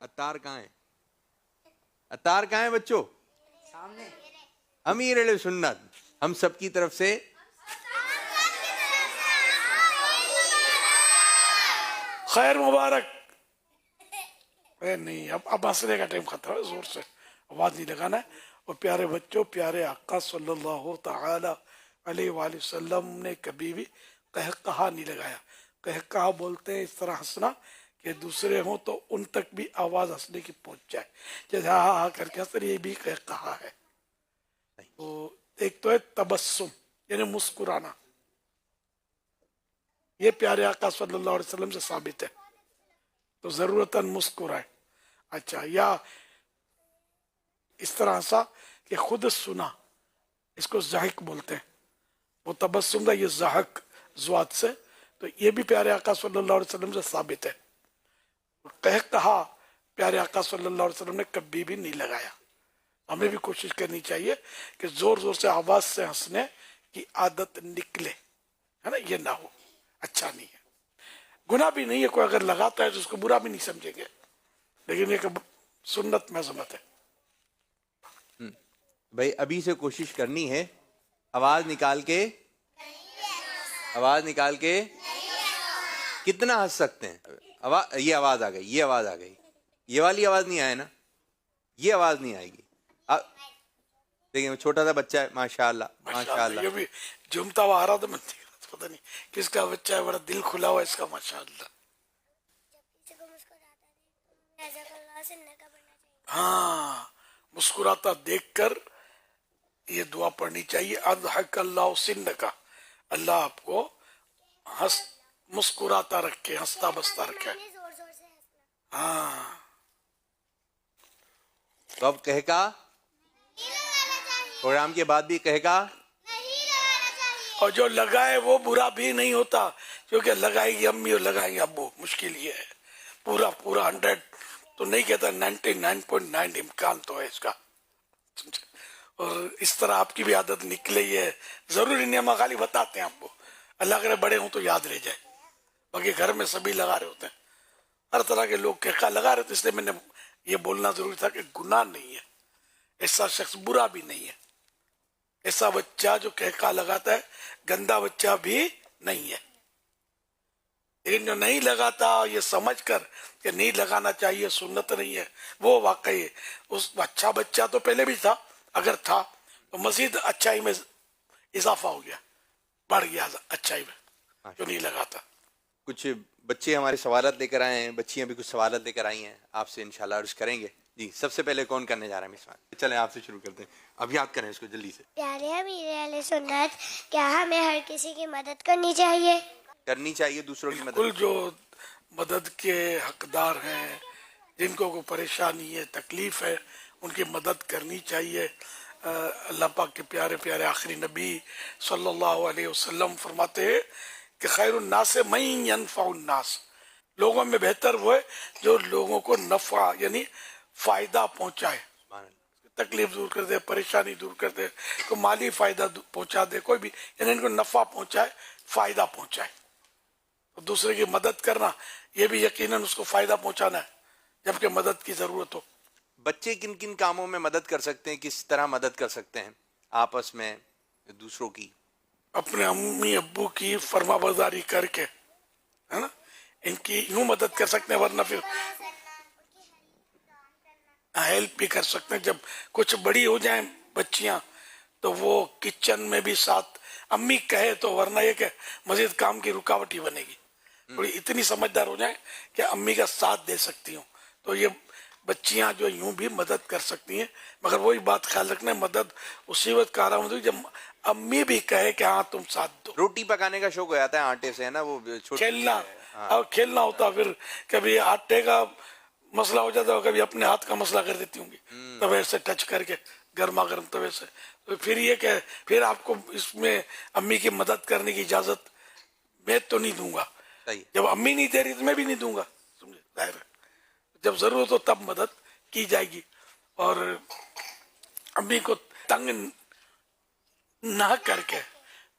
عطار کہاں ہے؟ عطار کہاں ہے بچوں؟ سامنے امیر اہل سنت ہم سب کی طرف سے خیر مبارک. نہیں اب ہنسنے کا ٹائم ختم ہے، زور سے آواز نہیں لگانا ہے. اور پیارے بچوں، پیارے آقا صلی اللہ تعالی علیہ وآلہ وسلم نے کبھی بھی قہقہا نہیں لگایا. قہقہا بولتے ہیں اس طرح ہنسنا کہ دوسرے ہوں تو ان تک بھی آواز ہنسنے کی پہنچ جائے. جیسے ہاں ہاں کر کے ہنستے، یہ بھی قہقہا ہے. تو ایک تو ہے تبسم یعنی مسکرانا، یہ پیارے آقا صلی اللہ علیہ وسلم سے ثابت ہے، تو ضرورتاً مسکرائے. اچھا، یا اس طرح ہنسا کہ خود سنا، اس کو زحک بولتے ہیں. وہ تبسم تھا، یہ زحک زوات سے، تو یہ بھی پیارے آقا صلی اللہ علیہ وسلم سے ثابت ہے. کہا پیارے آقا صلی اللہ علیہ وسلم نے کبھی بھی نہیں لگایا. ہمیں بھی کوشش کرنی چاہیے کہ زور زور سے آواز سے ہنسنے کی عادت نکلے، ہے نا، یہ نہ ہو، اچھا نہیں ہے. گناہ بھی نہیں ہے، کوئی اگر لگاتا ہے تو اس کو برا بھی نہیں سمجھیں گے، لیکن یہ کہ سنت میں عظمت ہے. بھائی ابھی سے کوشش کرنی ہے، آواز نکال کے، آواز نکال کے کتنا ہنس سکتے ہیں. یہ آواز آ گئی، یہ آواز آ گئی، یہ والی آواز نہیں آئے نا، یہ آواز نہیں آئے گی. دیکھیں چھوٹا سا بچہ ہے، ماشاء اللہ ماشاء اللہ. یہ بھی جمتا ہوا آ رہا تھا، میں پتہ نہیں کس کا بچہ ہے، بڑا دل کھلا ہوا ہے اس کا، ماشاء اللہ. ہاں، مسکراتا دیکھ کر یہ دعا پڑھنی چاہیے، اضحک اللہ سنکا، اللہ آپ کو مسکراتا رکھے، ہنستا بستا رکھے. ہاں، تو اب کہے کا پروگرام کے بعد بھی کہے کا، اور جو لگائے وہ برا بھی نہیں ہوتا، کیونکہ لگائے گی امی اور لگائیں گے ابو، مشکل یہ ہے. پورا 100 تو نہیں کہتا، 99.9 امکان تو ہے اس کا. اور اس طرح آپ کی بھی عادت نکلے، یہ ضروری نہیں، ہم خالی بتاتے ہیں آپ کو، اللہ کرے بڑے ہوں تو یاد رہ جائے. باقی گھر میں سبھی لگا رہے ہوتے ہیں، ہر طرح کے لوگ کہکا لگا رہے تھے، اس لیے میں نے یہ بولنا ضروری تھا کہ گناہ نہیں ہے، ایسا شخص برا بھی نہیں ہے. ایسا بچہ جو کہکا لگاتا ہے گندا بچہ بھی نہیں ہے. لیکن جو نہیں لگاتا یہ سمجھ کر کہ نہیں لگانا چاہیے، سنت نہیں ہے، وہ واقعی اس اچھا بچہ تو پہلے بھی تھا، اگر تھا تو مزید اچھائی میں اضافہ ہو گیا، بڑھ گیا اچھائی میں، جو نہیں لگاتا. کچھ بچے ہمارے سوالات لے کر آئے ہیں، بچیاں بھی کچھ سوالات لے کر آئی ہیں، آپ سے انشاءاللہ عرض کریں گے. جی سب سے پہلے کون کرنے جا رہا ہے میرے سوال؟ چلیں آپ سے شروع کرتے ہیں، اب یاد کریں اس کو جلدی سے. پیارے امیر اہل سنت، کیا ہمیں ہر کسی کی مدد کرنی چاہیے؟ کرنی چاہیے دوسروں کی بالکل، مدد. جو مدد کے حقدار ہیں، جن کو کوئی پریشانی ہے، تکلیف ہے، ان کی مدد کرنی چاہیے. اللہ پاک کے پیارے پیارے آخری نبی صلی اللہ علیہ وسلم فرماتے ہیں کہ خیر الناس من ینفع الناس، لوگوں میں بہتر وہ ہے جو لوگوں کو نفع یعنی فائدہ پہنچائے، تکلیف دور کر دے، پریشانی دور کر دے، کوئی مالی فائدہ پہنچا دے، کوئی بھی یعنی ان کو نفع پہنچائے، فائدہ پہنچائے. دوسرے کی مدد کرنا یہ بھی یقیناً اس کو فائدہ پہنچانا ہے جبکہ مدد کی ضرورت ہو. بچے کن کن کاموں میں مدد کر سکتے ہیں، کس طرح مدد کر سکتے ہیں آپس میں دوسروں کی؟ اپنے امی ابو کی فرما برداری کر کے، ہے نا، ان کی یوں مدد کر سکتے ہیں، ورنہ پھر ہیلپ بھی کر سکتے ہیں. جب کچھ بڑی ہو جائیں بچیاں تو وہ کچن میں بھی ساتھ امی کہے تو، ورنہ یہ کہ مزید کام کی رکاوٹ ہی بنے گی. تھوڑی اتنی سمجھدار ہو جائیں کہ امی کا ساتھ دے سکتی ہوں، تو یہ بچیاں جو یوں بھی مدد کر سکتی ہیں. مگر وہی بات خیال رکھنا ہے، مدد اسی وقت کارآمد ہوگی جب امی بھی کہے کہ ہاں تم ساتھ دو. روٹی پکانے کا شوق ہو جاتا ہے آٹے سے، ہے نا، وہ کھیلنا، اور کھیلنا ہوتا، پھر کبھی آٹے کا مسئلہ ہو جاتا ہے، کبھی اپنے ہاتھ کا مسئلہ کر دیتی ہوں گی توے سے ٹچ کر کے، گرما گرم توے سے. تو پھر یہ کہ پھر آپ کو اس میں امی کی مدد کرنے کی اجازت میں تو نہیں دوں گا. جب امی نہیں دے رہی تو میں بھی نہیں دوں گا، سمجھے، ظاہر ہے. جب ضرورت ہو تب مدد کی جائے گی، اور امی کو تنگ نہ کر کے،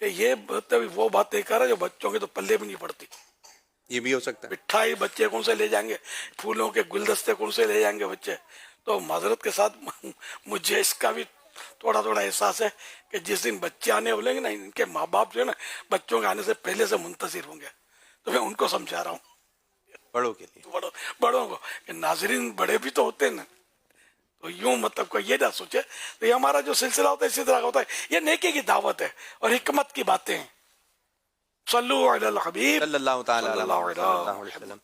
کہ یہ مطلب وہ باتیں کر رہا ہے جو بچوں کے تو پلے بھی نہیں پڑتی. یہ بھی ہو سکتا ہے. مٹھائی بچے کون سے لے جائیں گے, پھولوں کے گلدستے کون سے لے جائیں گے بچے. تو معذرت کے ساتھ مجھے اس کا بھی تھوڑا تھوڑا احساس ہے کہ جس دن بچے آنے والے ہیں نا, ان کے ماں باپ جو ہے نا بچوں کے آنے سے پہلے سے منتظر ہوں گے. تو میں ان کو سمجھا رہا ہوں, بڑوں کے لیے. بڑوں کو, کہ ناظرین بڑے بھی تو ہوتے ہیں نا. تو یوں مطلب کوئی یہ نہ سوچے. تو یہ ہمارا جو سلسلہ ہوتا ہے اسی طرح کا ہوتا ہے. یہ نیکی کی دعوت ہے اور حکمت کی باتیں ہیں. صلو علی الحبیب صلی اللہ تعالی صلی اللہ علیہ وسلم.